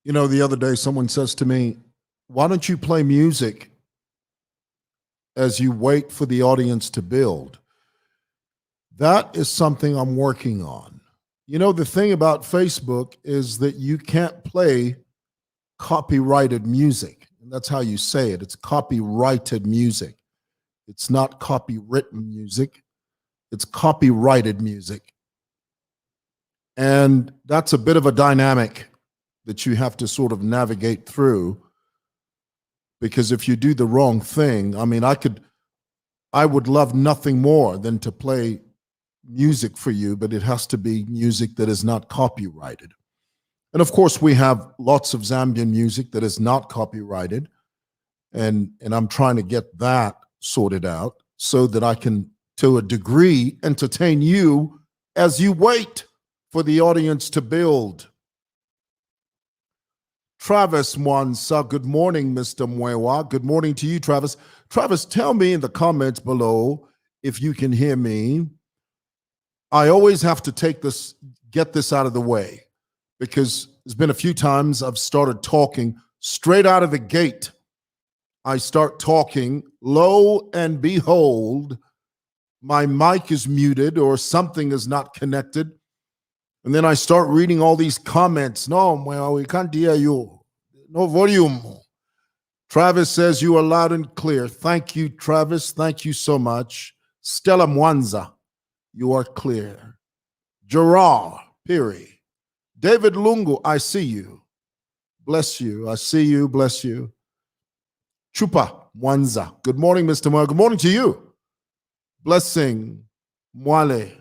You know, the other day someone says to me, why don't you play music as you wait for the audience to build? That is something I'm working on. You know, the thing about Facebook is that you can't play copyrighted music. And that's how you say it. It's copyrighted music. It's not copywritten music. It's copyrighted music. And that's a bit of a dynamic that you have to sort of navigate through, because if you do the wrong thing, I mean, I would love nothing more than to play music for you, but it has to be music that is not copyrighted. And of course, we have lots of Zambian music that is not copyrighted. And I'm trying to get that sorted out so that I can, to a degree, entertain you as you wait for the audience to build. Travis Mwansa, good morning, Mr. Mwewa. Good morning to you, Travis. Travis, tell me in the comments below if you can hear me. I always have to get this out of the way, because there's been a few times I've started talking straight out of the gate. I start talking, lo and behold, my mic is muted or something is not connected. And then I start reading all these comments. No, well, we can't hear you. No volume. Travis says you are loud and clear. Thank you, Travis. Thank you so much. Stella Mwanza, you are clear. Gerard Piri. David Lungu, I see you. Bless you. I see you. Bless you. Chupa Mwanza. Good morning, Mr. Mwanza. Good morning to you. Blessing Mwale.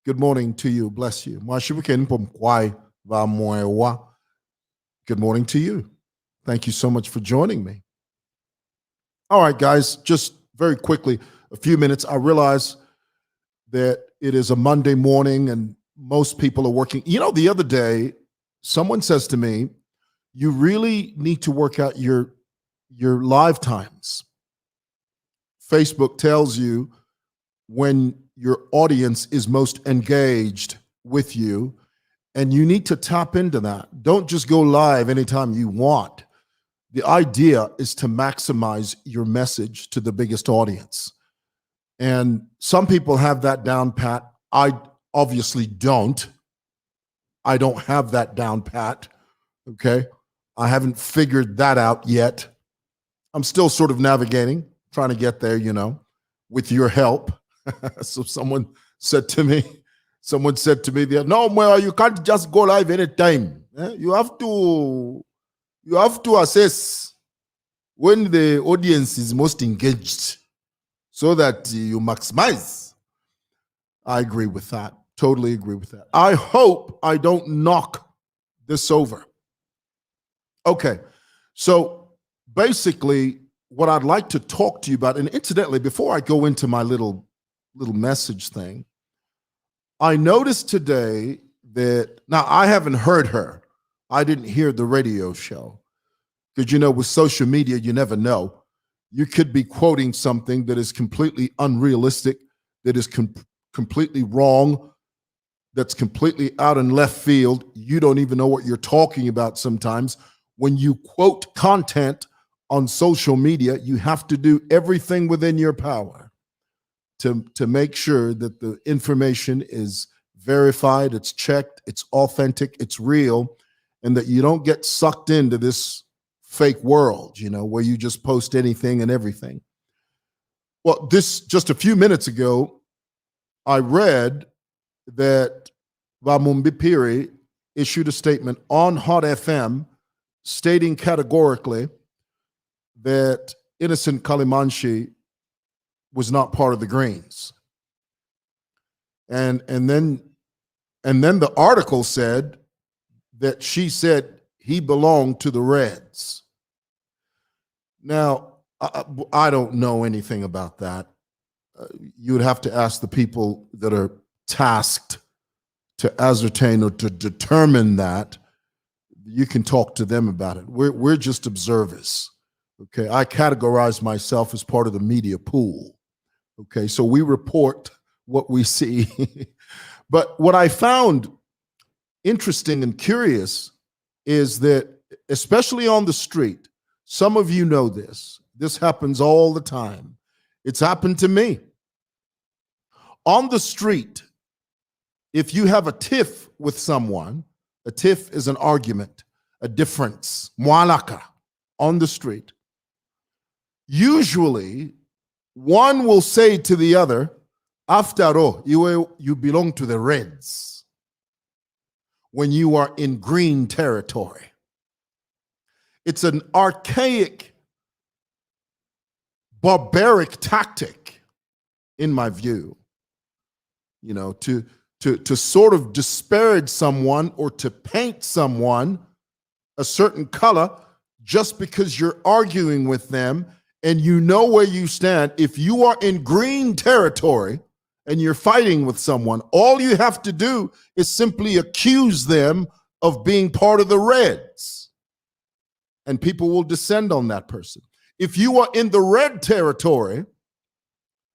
Good morning to you. Bless you. Good morning to you. Thank you so much for joining me. All right, guys, just very quickly, a few minutes. I realize that it is a Monday morning and most people are working. You know, the other day, someone says to me, you really need to work out your live times. Facebook tells you when your audience is most engaged with you, and you need to tap into that. Don't just go live anytime you want. The idea is to maximize your message to the biggest audience. And some people have that down pat. I obviously don't. I don't have that down pat, okay? I haven't figured that out yet. I'm still sort of navigating, trying to get there, you know, with your help. So someone said to me, no, well, you can't just go live anytime. You have to assess when the audience is most engaged so that you maximize. I agree with that. Totally agree with that. I hope I don't knock this over. Okay, so basically what I'd like to talk to you about, and incidentally, before I go into my little message thing, I noticed today that, now I haven't heard her. I didn't hear the radio show. Because, you know, with social media, you never know. You could be quoting something that is completely unrealistic, that is completely wrong, that's completely out in left field. You don't even know what you're talking about sometimes. When you quote content on social media, you have to do everything within your power to make sure that the information is verified, it's checked, it's authentic, it's real, and that you don't get sucked into this fake world, you know, where you just post anything and everything. Well, just a few minutes ago, I read that Vamumbi Piri issued a statement on Hot FM stating categorically that Innocent Kalimanshi was not part of the Greens. And then the article said that she said he belonged to the Reds. Now, I don't know anything about that. You would have to ask the people that are tasked to ascertain or to determine that. You can talk to them about it. We're just observers. Okay, I categorize myself as part of the media pool. Okay, so we report what we see. But what I found interesting and curious is that especially on the street. Some of you know this. This happens all the time. It's happened to me. On the street, if you have a tiff with someone, a tiff is an argument, a difference, mualaka, on the street. Usually, one will say to the other, after all, you belong to the Reds when you are in green territory. It's an archaic, barbaric tactic, in my view, to sort of disparage someone or to paint someone a certain color just because you're arguing with them and you know where you stand. If you are in green territory and you're fighting with someone, all you have to do is simply accuse them of being part of the Reds, and people will descend on that person. If you are in the red territory,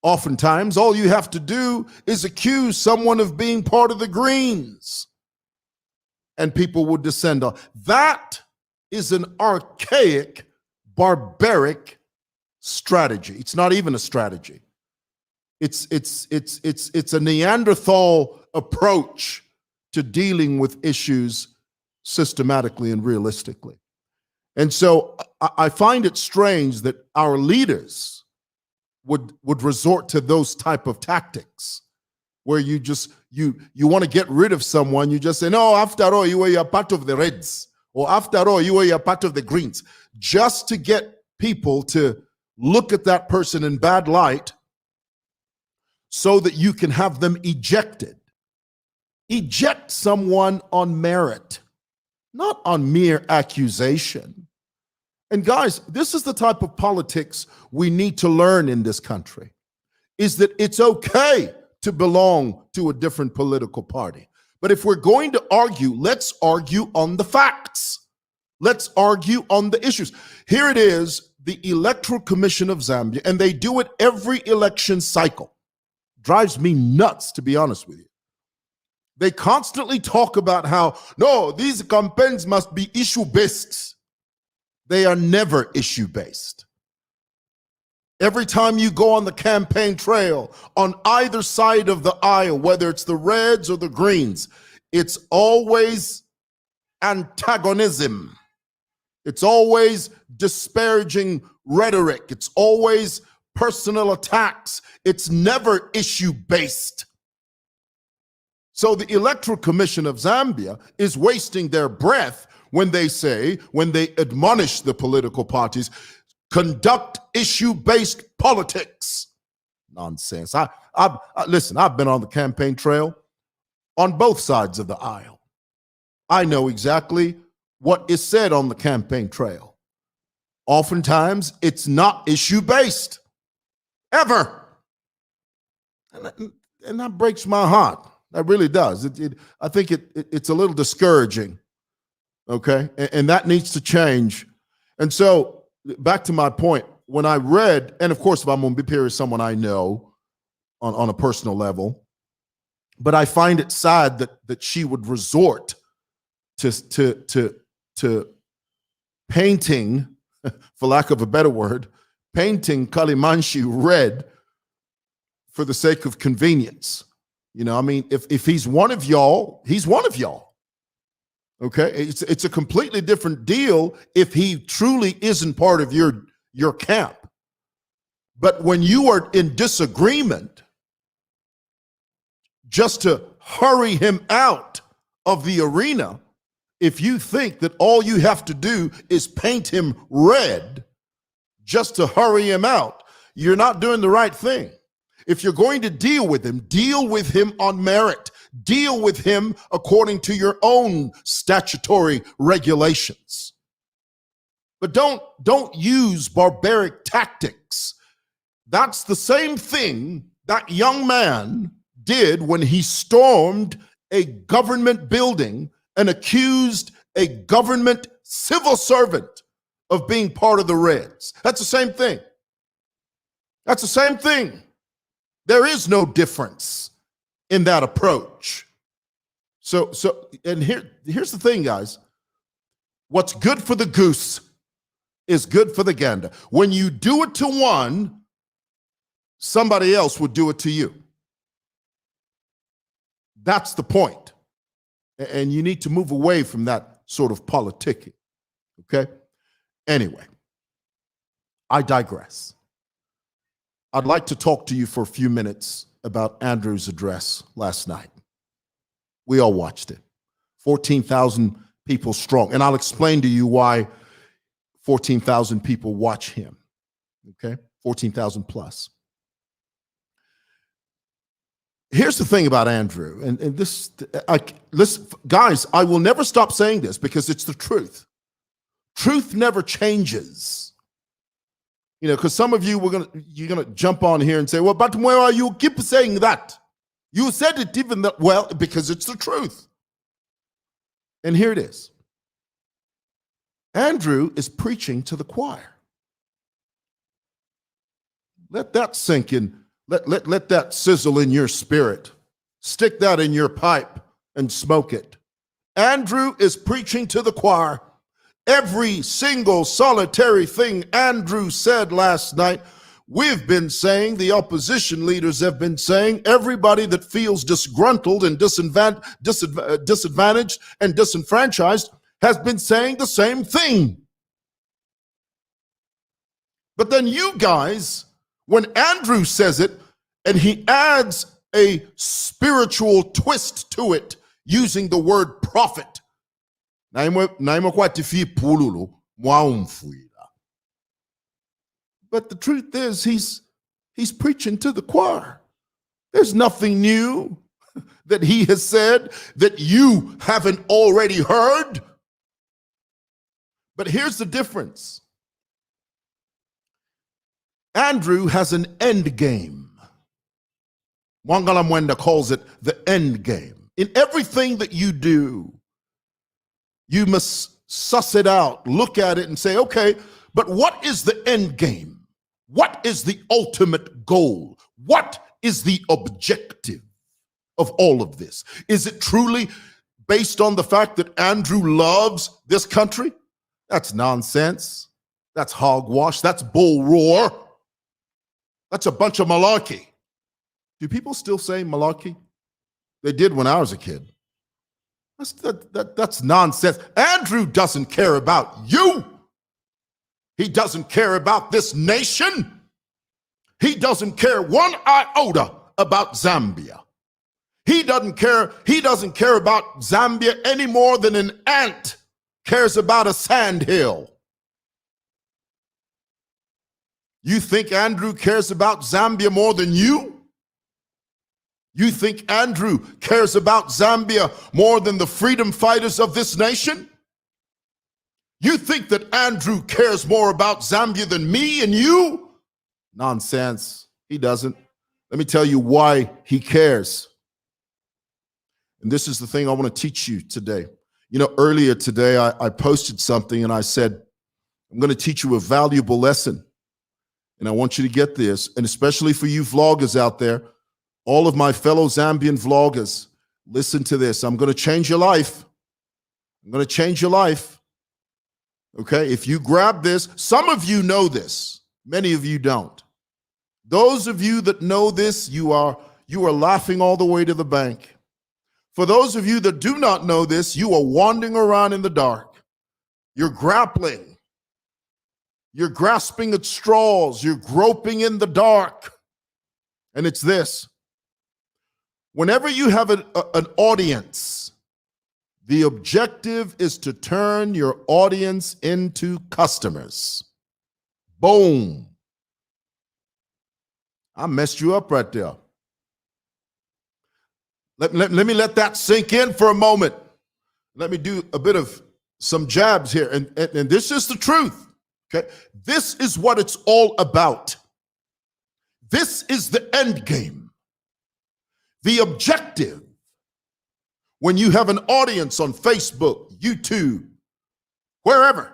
oftentimes all you have to do is accuse someone of being part of the Greens, and people will descend on. That is an archaic, barbaric strategy. It's not even a strategy. It's a Neanderthal approach to dealing with issues systematically and realistically. And so I find it strange that our leaders would resort to those type of tactics where you want to get rid of someone. You just say, no, after all, you are part of the Reds, or after all, you are part of the Greens, just to get people to look at that person in bad light so that you can have them ejected. Eject someone on merit, not on mere accusation. And guys, this is the type of politics we need to learn in this country, is that it's okay to belong to a different political party. But if we're going to argue, let's argue on the facts. Let's argue on the issues. Here it is, the Electoral Commission of Zambia, and they do it every election cycle. Drives me nuts, to be honest with you. They constantly talk about how, no, these campaigns must be issue-based. They are never issue-based. Every time you go on the campaign trail, on either side of the aisle, whether it's the Reds or the Greens, it's always antagonism. It's always disparaging rhetoric. It's always personal attacks. It's never issue-based. So the Electoral Commission of Zambia is wasting their breath when they admonish the political parties, conduct issue-based politics. Nonsense. Listen, I've been on the campaign trail on both sides of the aisle. I know exactly what is said on the campaign trail. Oftentimes, it's not issue-based, ever. And that breaks my heart. That really does. I think it's a little discouraging, okay? And that needs to change. And so, back to my point, when I read, and of course, Vamumbi is someone I know on a personal level, but I find it sad that she would resort to painting, for lack of a better word, painting Kalimanshi red for the sake of convenience. I mean, if he's one of y'all, he's one of y'all. Okay? It's a completely different deal if he truly isn't part of your camp. But when you are in disagreement, just to hurry him out of the arena, if you think that all you have to do is paint him red just to hurry him out, you're not doing the right thing. If you're going to deal with him on merit. Deal with him according to your own statutory regulations. But don't use barbaric tactics. That's the same thing that young man did when he stormed a government building and accused a government civil servant of being part of the Reds. That's the same thing. That's the same thing. There is no difference in that approach. So, and here's the thing, guys. What's good for the goose is good for the gander. When you do it to one, somebody else will do it to you. That's the point. And you need to move away from that sort of politicking. Okay? Anyway, I digress. I'd like to talk to you for a few minutes about Andrew's address last night. We all watched it. 14,000 people strong. And I'll explain to you why 14,000 people watch him. Okay? 14,000 plus. Here's the thing about Andrew, and this, listen, guys, I will never stop saying this because it's the truth. Truth never changes. You know, because some of you you're gonna jump on here and say, well, but where are you keep saying that? You said it even that, well, because it's the truth. And here it is. Andrew is preaching to the choir. Let that sink in. Let that sizzle in your spirit. Stick that in your pipe and smoke it. Andrew is preaching to the choir. Every single solitary thing Andrew said last night, we've been saying, the opposition leaders have been saying, everybody that feels disgruntled and disadvantaged and disenfranchised has been saying the same thing. But then you guys, when Andrew says it, and he adds a spiritual twist to it using the word prophet. But the truth is, he's preaching to the choir. There's nothing new that he has said that you haven't already heard. But here's the difference. Andrew has an end game. Wangala Mwenda calls it the end game. In everything that you do, you must suss it out, look at it and say, okay, but what is the end game? What is the ultimate goal? What is the objective of all of this? Is it truly based on the fact that Andrew loves this country? That's nonsense. That's hogwash. That's bull roar. That's a bunch of malarkey. Do people still say malarkey? They did when I was a kid. That's nonsense. Andrew doesn't care about you. He doesn't care about this nation. He doesn't care one iota about Zambia. He doesn't care about Zambia any more than an ant cares about a sandhill. You think Andrew cares about Zambia more than you? You think Andrew cares about Zambia more than the freedom fighters of this nation? You think that Andrew cares more about Zambia than me and you? Nonsense. He doesn't. Let me tell you why he cares. And this is the thing I want to teach you today. You know, earlier today, I posted something and I said, I'm going to teach you a valuable lesson. And I want you to get this, and especially for you vloggers out there, all of my fellow Zambian vloggers, listen to this. I'm going to change your life. I'm going to change your life. Okay? If you grab this, some of you know this. Many of you don't. Those of you that know this, you are laughing all the way to the bank. For those of you that do not know this, you are wandering around in the dark. You're grappling. You're grasping at straws. You're groping in the dark. And it's this. Whenever you have an audience, the objective is to turn your audience into customers. Boom. I messed you up right there. Let me let that sink in for a moment. Let me do a bit of some jabs here. And this is the truth. Okay? This is what it's all about. This is the end game. The objective, when you have an audience on Facebook, YouTube, wherever,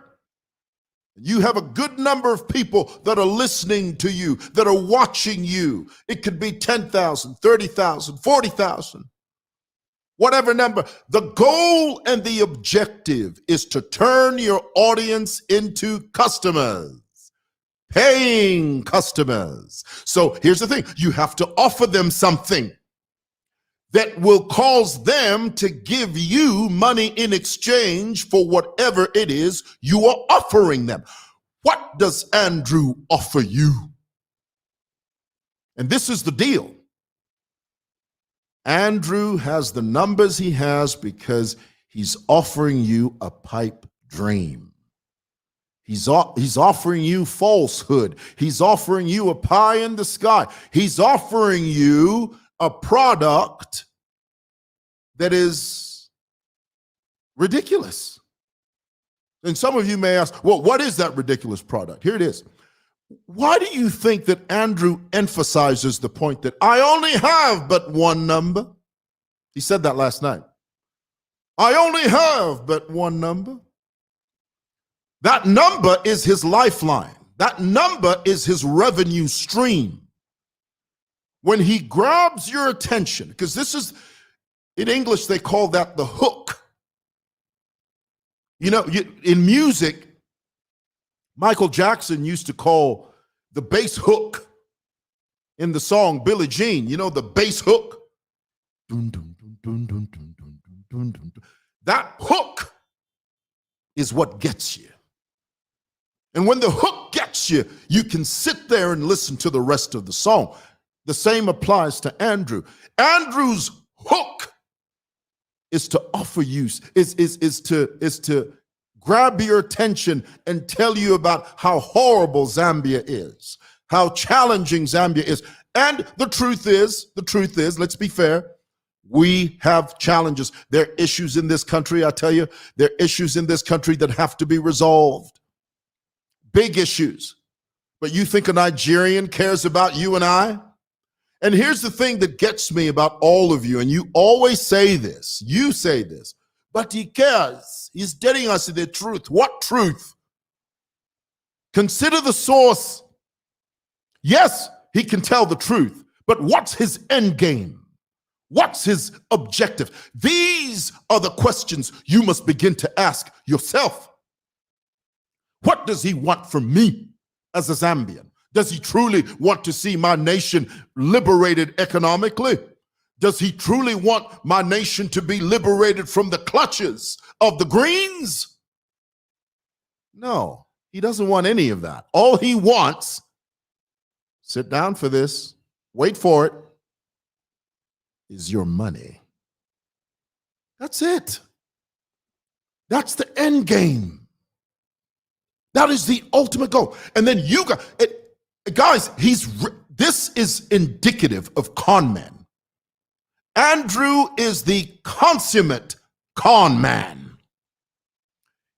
you have a good number of people that are listening to you, that are watching you. It could be 10,000, 30,000, 40,000. whatever number. The goal and the objective is to turn your audience into customers, paying customers. So here's the thing. You have to offer them something that will cause them to give you money in exchange for whatever it is you are offering them. What does Andrew offer you? And this is the deal. Andrew has the numbers he has because he's offering you a pipe dream. He's offering you falsehood. He's offering you a pie in the sky. He's offering you a product that is ridiculous. And some of you may ask, well, what is that ridiculous product? Here it is. Why do you think that Andrew emphasizes the point that I only have but one number? He said that last night. I only have but one number. That number is his lifeline. That number is his revenue stream. When he grabs your attention, because this is, in English, they call that the hook. You know, in music, Michael Jackson used to call the bass hook in the song Billie Jean, you know, the bass hook. That hook is what gets you. And when the hook gets you, you can sit there and listen to the rest of the song. The same applies to Andrew. Andrew's hook is to offer you, is to grab your attention and tell you about how horrible Zambia is, how challenging Zambia is. And the truth is, let's be fair, we have challenges. There are issues in this country, I tell you, there are issues in this country that have to be resolved. Big issues. But you think a Nigerian cares about you and I? And here's the thing that gets me about all of you, and you always say this, but he cares. He's telling us the truth. What truth? Consider the source. Yes, he can tell the truth, but what's his end game? What's his objective? These are the questions you must begin to ask yourself. What does he want from me as a Zambian? Does he truly want to see my nation liberated economically? Does he truly want my nation to be liberated from the clutches of the Greens? No, he doesn't want any of that. All he wants, sit down for this, wait for it, is your money. That's it. That's the end game. That is the ultimate goal. And then you got it. Guys, this is indicative of con men. Andrew is the consummate con man.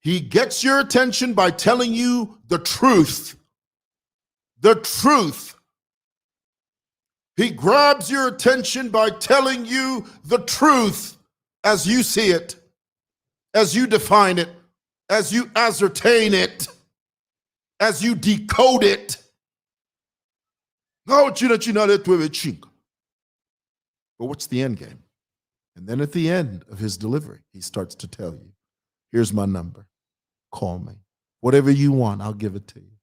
He gets your attention by telling you the truth. The truth. He grabs your attention by telling you the truth as you see it, as you define it, as you ascertain it, as you decode it. But what's the end game? And then at the end of his delivery, he starts to tell you, here's my number. Call me. Whatever you want, I'll give it to you.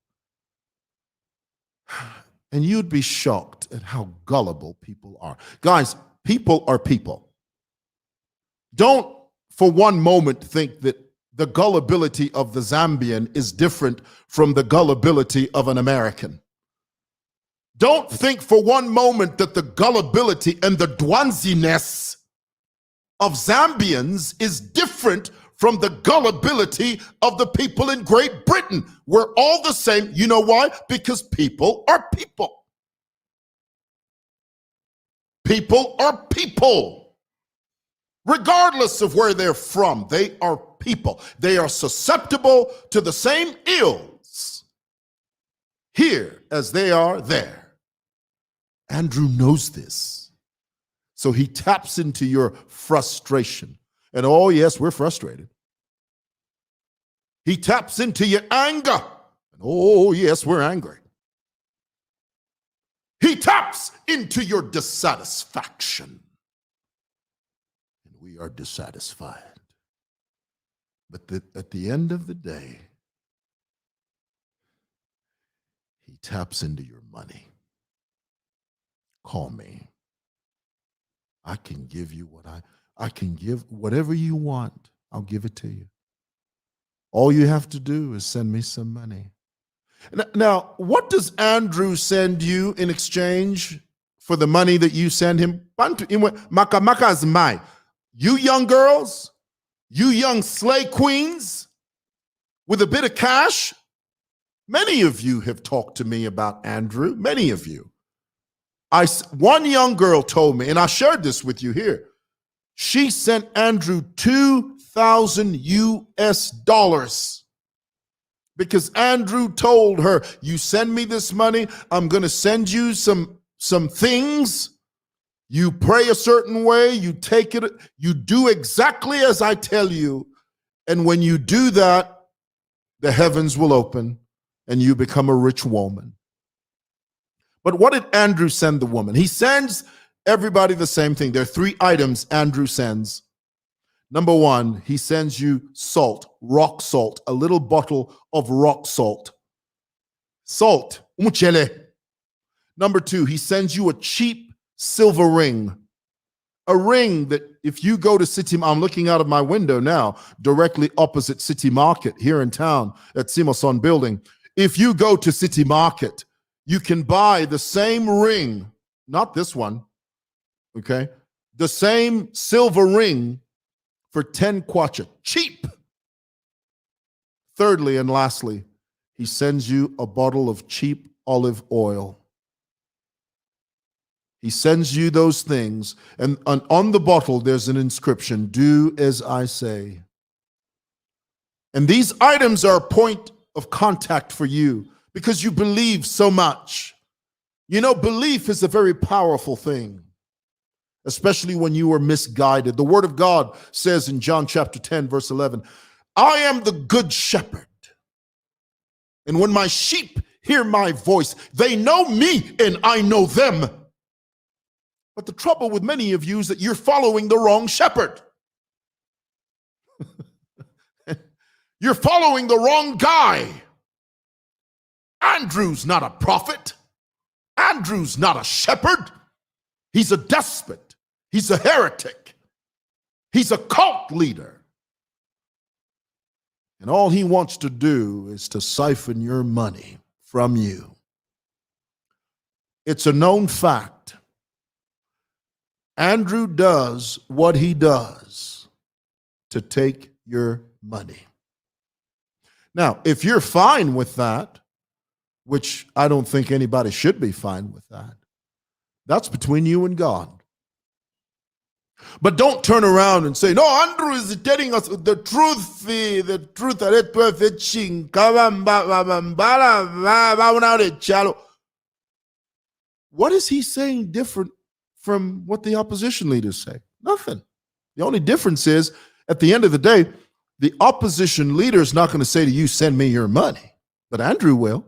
And you'd be shocked at how gullible people are. Guys, people are people. Don't for one moment think that the gullibility of the Zambian is different from the gullibility of an American. Don't think for one moment that the gullibility and the dwanziness of Zambians is different from the gullibility of the people in Great Britain. We're all the same. You know why? Because people are people. People are people. Regardless of where they're from, they are people. They are susceptible to the same ills here as they are there. Andrew knows this. So he taps into your frustration. And oh, yes, we're frustrated. He taps into your anger. And oh, yes, we're angry. He taps into your dissatisfaction. And we are dissatisfied. But at the end of the day, he taps into your money. Call me. I can give you what I can give whatever you want. I'll give it to you. All you have to do is send me some money. Now, what does Andrew send you in exchange for the money that you send him? You young girls, you young slay queens with a bit of cash. Many of you have talked to me about Andrew, many of you. One young girl told me, and I shared this with you here, she sent Andrew $2,000 US because Andrew told her, you send me this money, I'm going to send you some things. You pray a certain way, you take it, you do exactly as I tell you. And when you do that, the heavens will open and you become a rich woman. But what did Andrew send the woman? He sends everybody the same thing. There are 3 items Andrew sends. Number 1, he sends you salt, rock salt, a little bottle of rock salt. Salt, umchele. Number 2, he sends you a cheap silver ring. A ring that if you go to City, I'm looking out of my window now, directly opposite City Market here in town at Simoson Building. If you go to City Market, you can buy the same ring, not this one, okay? The same silver ring for 10 kwacha, cheap. Thirdly and lastly, he sends you a bottle of cheap olive oil. He sends you those things, and on the bottle there's an inscription, do as I say. And these items are a point of contact for you because you believe so much. You know, belief is a very powerful thing, especially when you are misguided. The word of God says in John chapter 10, verse 11, I am the good shepherd. And when my sheep hear my voice, they know me and I know them. But the trouble with many of you is that you're following the wrong shepherd. You're following the wrong guy. Andrew's not a prophet. Andrew's not a shepherd. He's a despot. He's a heretic. He's a cult leader. And all he wants to do is to siphon your money from you. It's a known fact. Andrew does what he does to take your money. Now, if you're fine with that, which I don't think anybody should be fine with that, that's between you and God. But don't turn around and say, no, Andrew is telling us the truth. What is he saying different from what the opposition leaders say? Nothing. The only difference is, at the end of the day, the opposition leader is not going to say to you, send me your money. But Andrew will.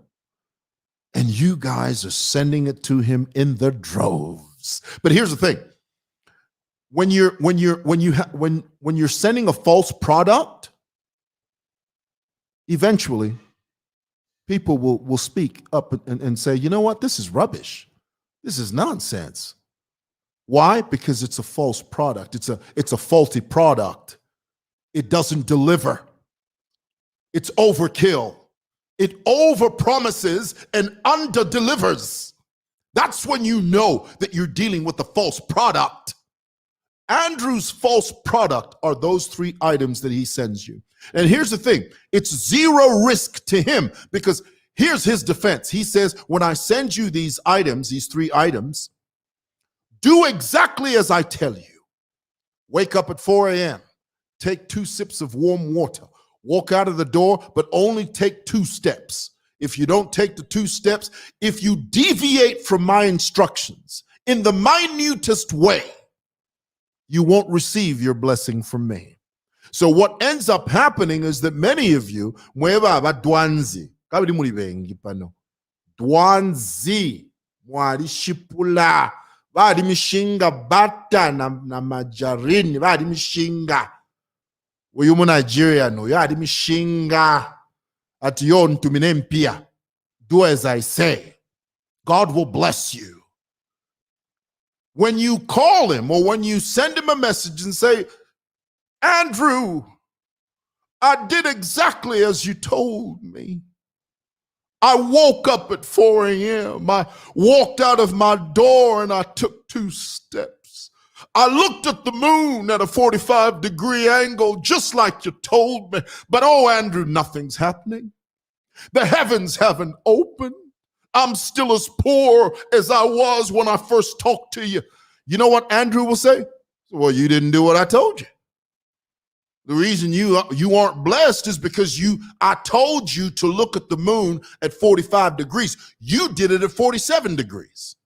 And you guys are sending it to him in the droves. But here's the thing. When you're sending a false product, eventually people will speak up and say, you know what, this is rubbish. This is nonsense. Why? Because it's a false product. It's a faulty product. It doesn't deliver. It's overkill. It overpromises and underdelivers. That's when you know that you're dealing with a false product. Andrew's false product are those 3 items that he sends you. And here's the thing. It's zero risk to him because here's his defense. He says, when I send you these items, these 3 items, do exactly as I tell you. Wake up at 4 a.m. Take 2 sips of warm water. Walk out of the door, but only take 2 steps. If you don't take the 2 steps, if you deviate from my instructions in the minutest way, you won't receive your blessing from me. So what ends up happening is that many of you, dwanzi, mwari shipula, Vadimishinga bata na majarini. Vadimishinga. Uyu mu Nigeria no. Vadimishinga. At yon to minempia. Do as I say. God will bless you. When you call him or when you send him a message and say, Andrew, I did exactly as you told me. I woke up at 4 a.m. I walked out of my door and I took 2 steps. I looked at the moon at a 45-degree angle, just like you told me. But oh, Andrew, nothing's happening. The heavens haven't opened. I'm still as poor as I was when I first talked to you. You know what Andrew will say? Well, you didn't do what I told you. The reason you aren't blessed is because I told you to look at the moon at 45 degrees. You did it at 47 degrees.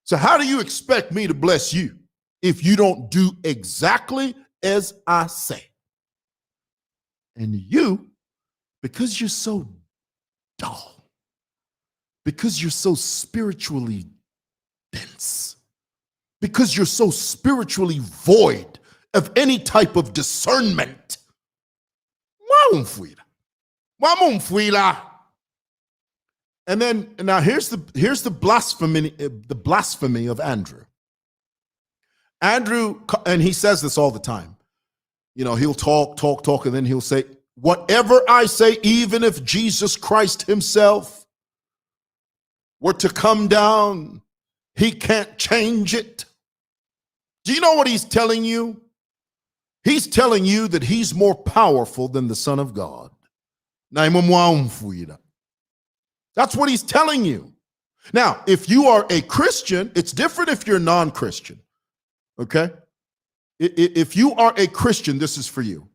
So how do you expect me to bless you if you don't do exactly as I say? And you, because you're so dull, because you're so spiritually dense, because you're so spiritually void of any type of discernment. And then now here's the blasphemy of Andrew. Andrew, and he says this all the time. You know, he'll talk, and then he'll say, whatever I say, even if Jesus Christ himself were to come down, he can't change it. Do you know what he's telling you? He's telling you that he's more powerful than the Son of God. That's what he's telling you. Now, if you are a Christian, it's different if you're non-Christian. Okay? If you are a Christian, this is for you.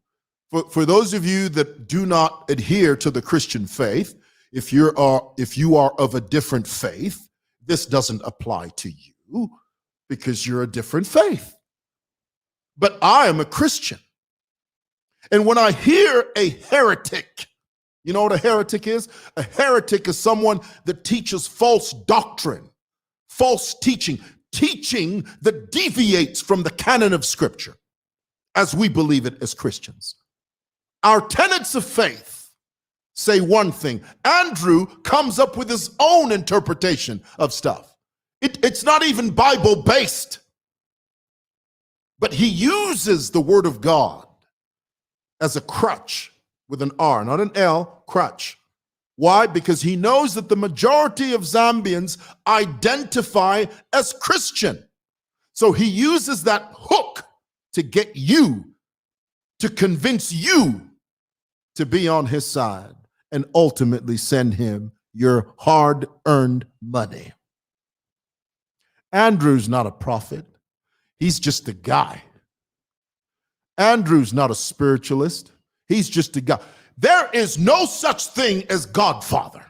For those of you that do not adhere to the Christian faith, if you are of a different faith, this doesn't apply to you because you're a different faith. But I am a Christian. And when I hear a heretic, you know what a heretic is? A heretic is someone that teaches false doctrine, false teaching that deviates from the canon of Scripture as we believe it as Christians. Our tenets of faith say one thing. Andrew comes up with his own interpretation of stuff. It's not even Bible-based. But he uses the word of God as a crutch with an R, not an L, crutch. Why? Because he knows that the majority of Zambians identify as Christian. So he uses that hook to get you, to convince you to be on his side and ultimately send him your hard-earned money. Andrew's not a prophet. He's just a guy. Andrew's not a spiritualist. He's just a guy. There is no such thing as Godfather.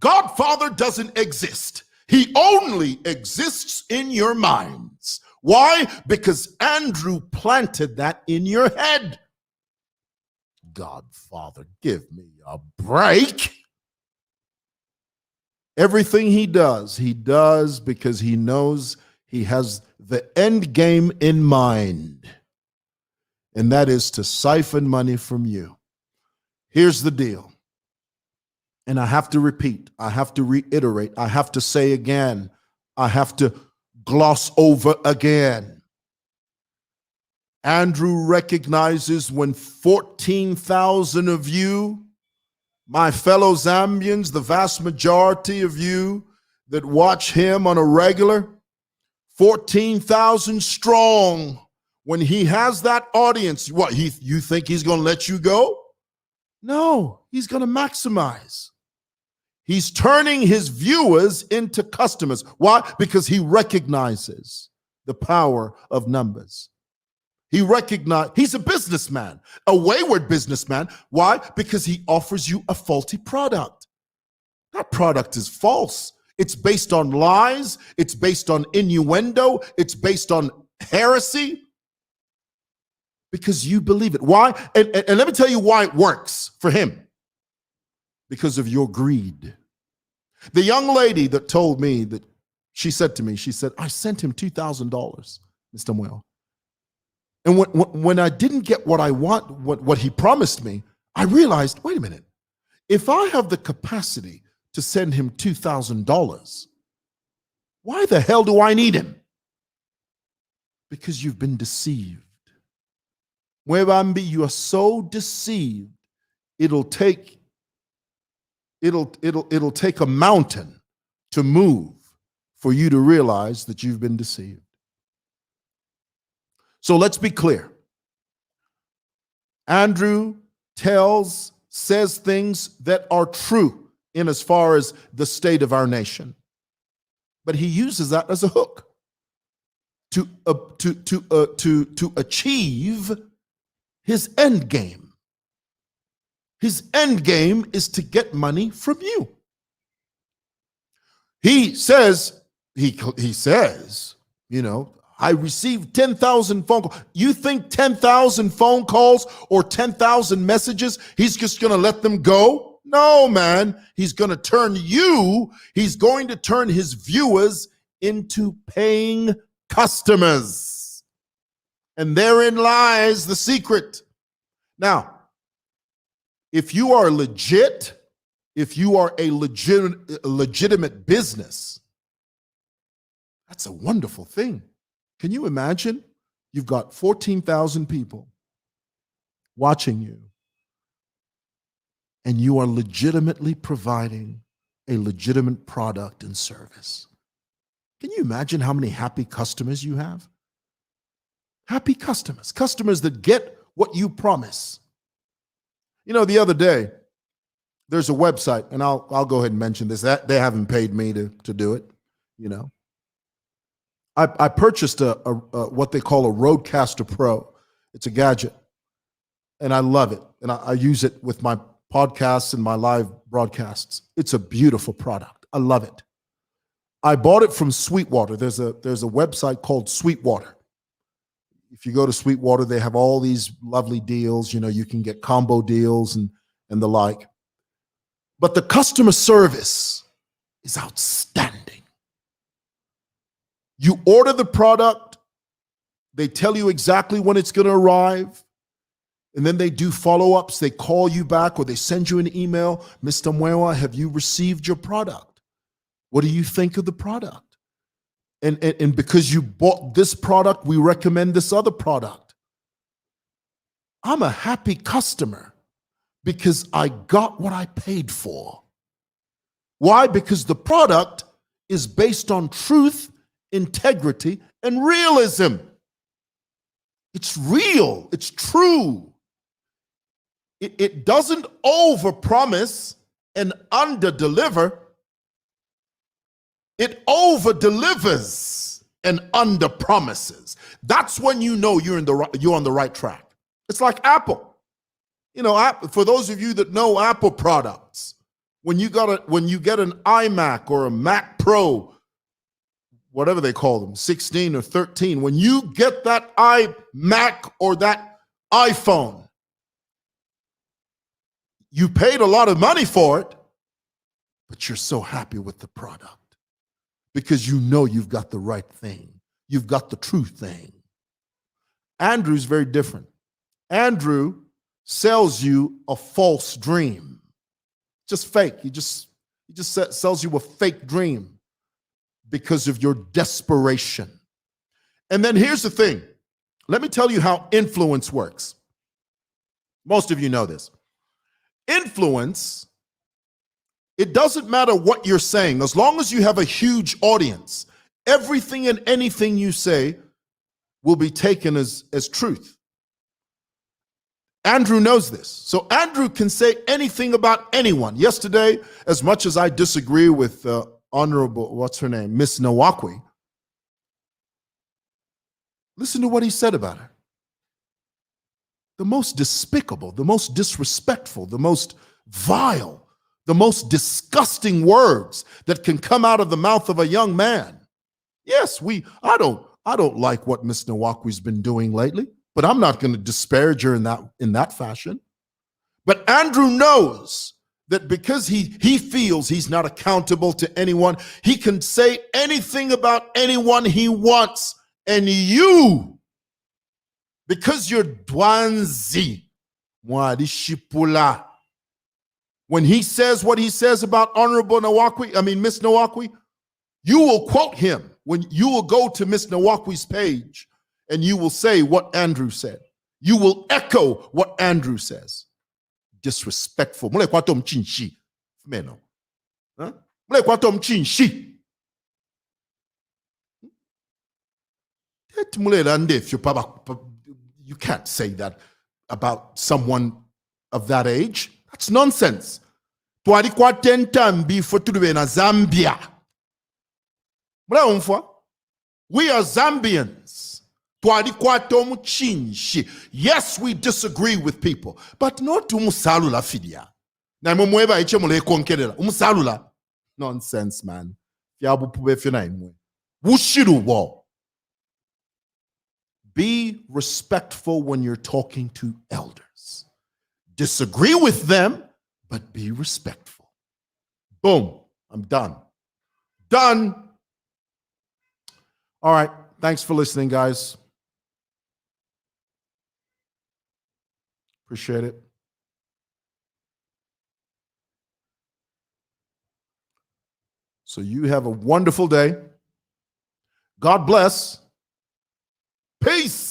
Godfather doesn't exist. He only exists in your minds. Why? Because Andrew planted that in your head. Godfather, give me a break. Everything he does because he knows he has the end game in mind, and that is to siphon money from you. Here's the deal, and I have to repeat, I have to reiterate, I have to say again, I have to gloss over again. Andrew recognizes when 14,000 of you, my fellow Zambians, the vast majority of you that watch him on a regular, 14,000 strong, when he has that audience, what, you think he's going to let you go? No, he's going to maximize. He's turning his viewers into customers. Why? Because he recognizes the power of numbers. He's a businessman, a wayward businessman. Why? Because he offers you a faulty product. That product is false. It's based on lies. It's based on innuendo. It's based on heresy. Because you believe it. Why? And let me tell you why it works for him. Because of your greed. The young lady that told me that she said to me, she said, I sent him $2,000, Mr. Muel. And when I didn't get what I want, what he promised me, I realized, wait a minute, if I have the capacity to send him $2,000, why the hell do I need him? Because you've been deceived. Webambi, you are so deceived, it'll take a mountain to move for you to realize that you've been deceived. So let's be clear. Andrew says things that are true in as far as the state of our nation, but he uses that as a hook to achieve his end game. His end game is to get money from you. He says, you know, I received 10,000 phone calls. You think 10,000 phone calls or 10,000 messages, he's just going to let them go? No, man. He's going to turn his viewers into paying customers. And therein lies the secret. Now, if you are legit, if you are a legitimate business, that's a wonderful thing. Can you imagine? You've got 14,000 people watching you, and you are legitimately providing a legitimate product and service. Can you imagine how many happy customers you have? Happy customers, customers that get what you promise. You know, the other day, there's a website, and I'll go ahead and mention this. That they haven't paid me to do it, you know. I purchased a what they call a Rodecaster Pro. It's a gadget, and I love it, and I use it with my podcasts and my live broadcasts. It's a beautiful product. I love it. I bought it from Sweetwater. There's a website called Sweetwater. If you go to Sweetwater, they have all these lovely deals. You know, you can get combo deals and the like. But the customer service is outstanding. You order the product, they tell you exactly when it's going to arrive, and then they do follow-ups. They call you back or they send you an email. Mr. Muewa, have you received your product? What do you think of the product? And because you bought this product, we recommend this other product. I'm a happy customer because I got what I paid for. Why? Because the product is based on truth, integrity, and realism. It's real. It's true. It doesn't overpromise and underdeliver. It overdelivers and underpromises. That's when you know you're on the right track. It's like Apple. You know, for those of you that know Apple products, when you get an iMac or a Mac Pro, whatever they call them, 16 or 13, when you get that iMac or that iPhone, you paid a lot of money for it, but you're so happy with the product because you know you've got the right thing. You've got the true thing. Andrew's very different. Andrew sells you a false dream. Just fake. He just sells you a fake dream because of your desperation. And then here's the thing. Let me tell you how influence works. Most of you know this. Influence, it doesn't matter what you're saying. As long as you have a huge audience, everything and anything you say will be taken as truth. Andrew knows this. So Andrew can say anything about anyone. Yesterday, as much as I disagree with Honorable, what's her name, Miss Nawakwi, listen to what he said about her. The most despicable, the most disrespectful, the most vile, the most disgusting words that can come out of the mouth of a young man. Yes, I don't like what Miss Nawakwi's been doing lately, but I'm not going to disparage her in that fashion. But Andrew knows that because he feels he's not accountable to anyone, he can say anything about anyone he wants. And you, because you're Dwanzi, Mwadishipula, when he says what he says about Honorable Miss Nawakwi, you will quote him. When you will go to Miss Nawakwi's page and you will say what Andrew said. You will echo what Andrew says. Disrespectful. Mule kwa tom chinshi. Meno. Mule kwa tom chinshi. You can't say that about someone of that age. That's nonsense. Twali kwa tentambi fotuwe na Zambia. We are Zambians. Yes, we disagree with people, but not umusalula fidia. Na mumweba eche mule konkerela. Umusalula. Nonsense, man. Yabu pube fina imwe. Wushiru wo. Be respectful when you're talking to elders. Disagree with them, but be respectful. Boom. I'm done. Done. All right. Thanks for listening, guys. Appreciate it. So you have a wonderful day. God bless. Peace.